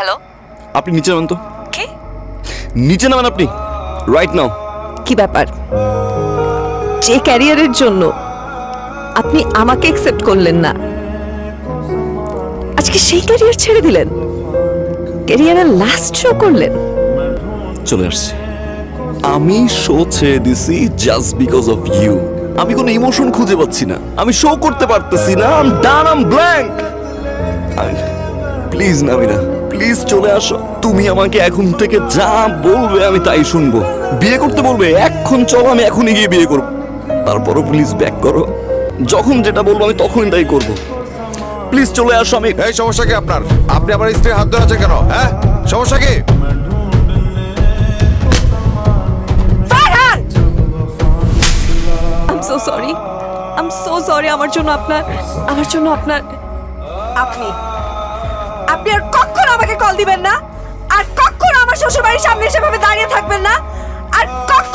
Hello, আপনি নিচে নামেন তো। কে? নিচে নামেন আপনি, রাইট নাও। কি ব্যাপার? যে ক্যারিয়ারের জন্য আপনি আমাকে অ্যাকসেপ্ট করলেন না, আজকে সেই ক্যারিয়ার ছেড়ে দিলেন, ক্যারিয়ারের লাস্ট শো করলেন। চলে আসছি। আমি শো ছেড়ে দিছি জাস্ট বিকজ অফ ইউ। আমি কোনো ইমোশন খুঁজে পাচ্ছি না, আমি শো করতে পারতেছি না। I am done, I am blank. Please Namira, please চলে আসো। তুমি আমাকে এখন থেকে যা বলবে আমি তাই শুনবো। বিয়ে করতে বলবে এখন চলো, আমি এখনই গিয়ে বিয়ে করবো। তারপরও প্লিজ ব্যাক করো, যখন যেটা বলবো আমি তখনই তাই করবো। প্লিজ চলে আসো। আমি এই সমস্যা কি আপনার? আপনি আমার স্ত্রীর হাত ধরে আছেন কেন? হ্যাঁ, সমস্যা কি? I'm so sorry. I'm so sorry. আমার জন্য আপনার আপনি আর কখনো আমাকে কল দিবেন না, আর কখনো আমার শ্বশুর বাড়ির সামনে এসে ভাবে দাঁড়িয়ে থাকবেন না, আর কখনো